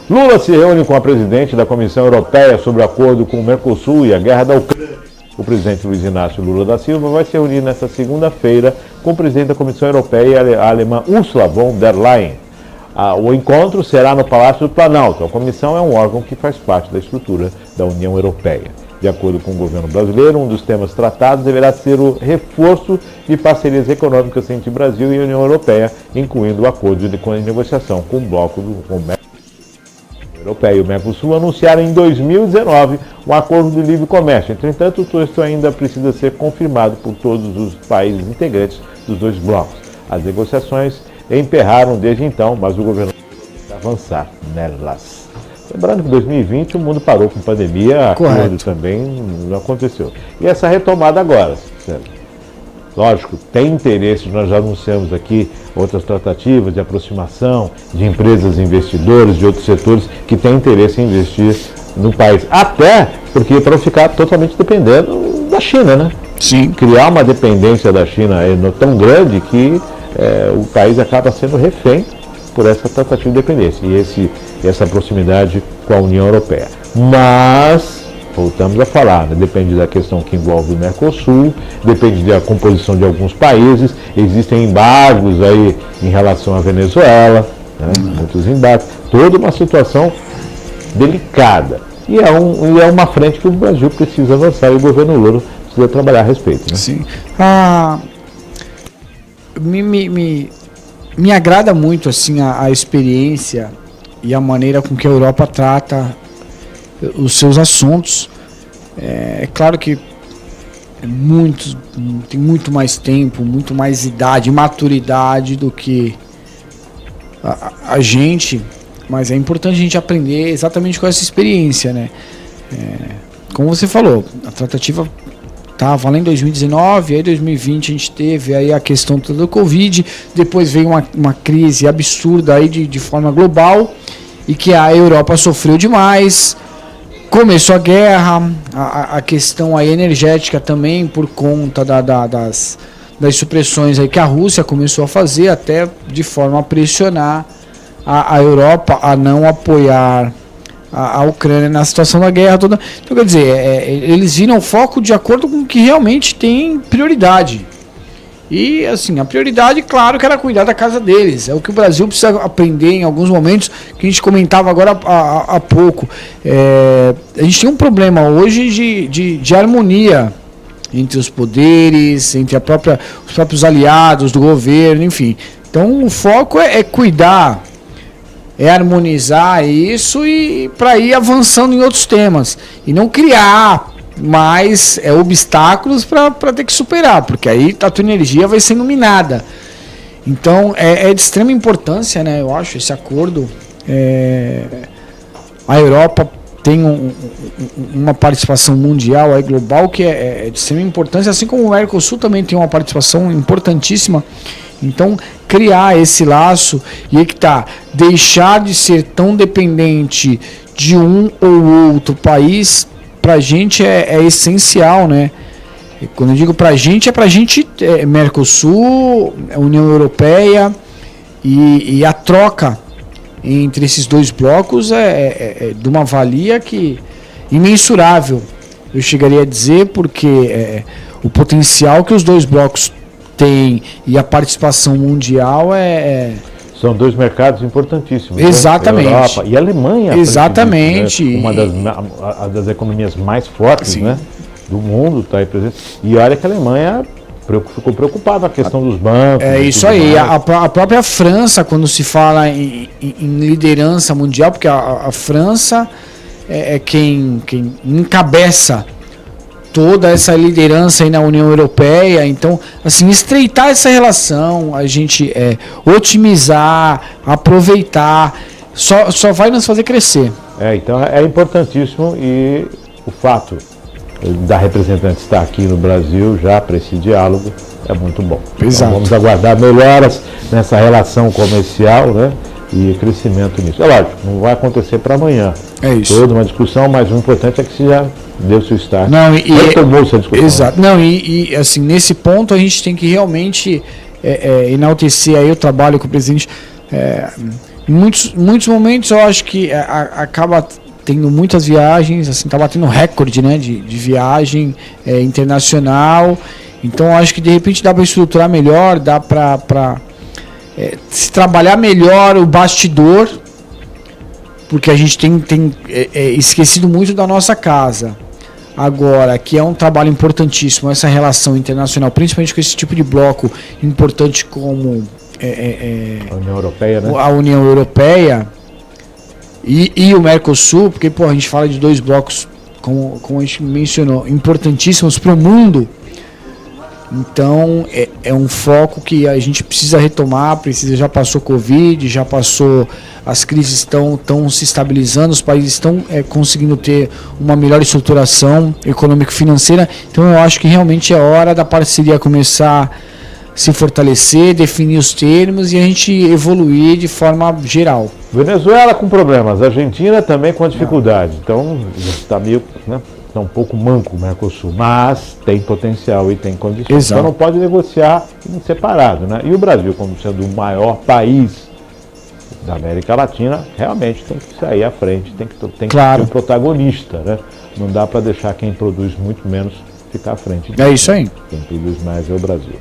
Lula se reúne com a presidente da Comissão Europeia sobre o acordo com o Mercosul e a guerra da Ucrânia. O presidente Luiz Inácio Lula da Silva vai se reunir nesta segunda-feira com o presidente da Comissão Europeia, a alemã Ursula von der Leyen. O encontro será no Palácio do Planalto. A comissão é um órgão que faz parte da estrutura da União Europeia. De acordo com o governo brasileiro, um dos temas tratados deverá ser o reforço de parcerias econômicas entre Brasil e a União Europeia, incluindo o acordo de negociação com o bloco do Mercosul. A União Europeia e o Mercosul anunciaram em 2019 um acordo de livre comércio. Entretanto, o texto ainda precisa ser confirmado por todos os países integrantes dos dois blocos. As negociações emperraram desde então, mas o governo vai avançar nelas. Lembrando que em 2020 o mundo parou com pandemia, acordo também não aconteceu. E essa retomada agora, lógico, tem interesse, nós já anunciamos aqui outras tratativas de aproximação de empresas investidores, de outros setores que têm interesse em investir no país. Até porque para não ficar totalmente dependendo da China, né? Sim. Criar uma dependência da China tão grande que o país acaba sendo refém por essa tratativa de dependência e essa proximidade com a União Europeia. Mas, voltamos a falar, né? Depende da questão que envolve o Mercosul, depende da composição de alguns países, existem embargos aí em relação à Venezuela, né? Muitos embargos, toda uma situação delicada. E é uma frente que o Brasil precisa avançar e o governo Lula precisa trabalhar a respeito. Né? Sim. Me agrada muito assim a experiência e a maneira com que a Europa trata os seus assuntos. É claro que tem muito mais tempo, muito mais idade, maturidade do que a gente, mas é importante a gente aprender exatamente com essa experiência, né? Como você falou, a tratativa estava lá em 2019, aí em 2020 a gente teve aí a questão toda do Covid, depois veio uma crise absurda aí de forma global e que a Europa sofreu demais, começou a guerra, a questão aí energética também por conta das supressões aí que a Rússia começou a fazer, até de forma a pressionar a Europa a não apoiar a Ucrânia na situação da guerra toda. Então, quer dizer, eles viram o foco de acordo com o que realmente tem prioridade. E, assim, a prioridade, claro, que era cuidar da casa deles. É o que o Brasil precisa aprender em alguns momentos, que a gente comentava agora há pouco. A gente tem um problema hoje de harmonia entre os poderes, entre os próprios aliados do governo, enfim. Então, o foco é cuidar, é harmonizar isso e para ir avançando em outros temas e não criar mais obstáculos para ter que superar, porque aí a tua energia vai sendo minada. Então é de extrema importância, né? Eu acho esse acordo. A Europa tem uma participação mundial aí, global, que é de extrema importância, assim como o Mercosul também tem uma participação importantíssima. Então, criar esse laço e deixar de ser tão dependente de um ou outro país, pra gente é essencial, né? E quando eu digo pra gente, Mercosul, União Europeia e a troca entre esses dois blocos é de uma valia que imensurável, eu chegaria a dizer, porque o potencial que os dois blocos tem e a participação mundial São dois mercados importantíssimos. Exatamente. Né? A Europa e a Alemanha. Exatamente. Né? Uma das economias mais fortes, né, do mundo está aí presente. E olha que a Alemanha ficou preocupada com a questão dos bancos. É isso aí. A própria França, quando se fala em liderança mundial, porque a França é quem encabeça toda essa liderança aí na União Europeia. Então, assim, estreitar essa relação, a gente otimizar, aproveitar, só vai nos fazer crescer. Então é importantíssimo, e o fato da representante estar aqui no Brasil já para esse diálogo é muito bom. Então, vamos aguardar melhoras nessa relação comercial, né, e crescimento nisso. É lógico, não vai acontecer para amanhã. É isso. Toda uma discussão, mas o importante é que se já deu seu start. Tomou essa discussão. Exato. Não, e assim, nesse ponto a gente tem que realmente enaltecer aí o trabalho que o presidente Em muitos momentos eu acho que acaba tendo muitas viagens, assim, tá batendo recorde, né, de viagem internacional. Então eu acho que de repente dá para estruturar melhor, dá para se trabalhar melhor o bastidor, porque a gente tem esquecido muito da nossa casa. Agora, que é um trabalho importantíssimo, essa relação internacional, principalmente com esse tipo de bloco importante como a União Europeia, né? A União Europeia e o Mercosul, porque a gente fala de dois blocos, como a gente mencionou, importantíssimos para o mundo. Então é um foco que a gente precisa retomar, já passou Covid, já passou, as crises estão se estabilizando, os países estão conseguindo ter uma melhor estruturação econômico-financeira. Então eu acho que realmente é hora da parceria começar a se fortalecer, definir os termos e a gente evoluir de forma geral. Venezuela com problemas, Argentina também com dificuldade, então está meio, né? Está um pouco manco o Mercosul, mas tem potencial e tem condições. Exato. Então não pode negociar em separado, né? E o Brasil, como sendo o maior país da América Latina, realmente tem que sair à frente, tem que claro, ser o protagonista, né? Não dá para deixar quem produz muito menos ficar à frente. É isso aí. Quem produz mais é o Brasil.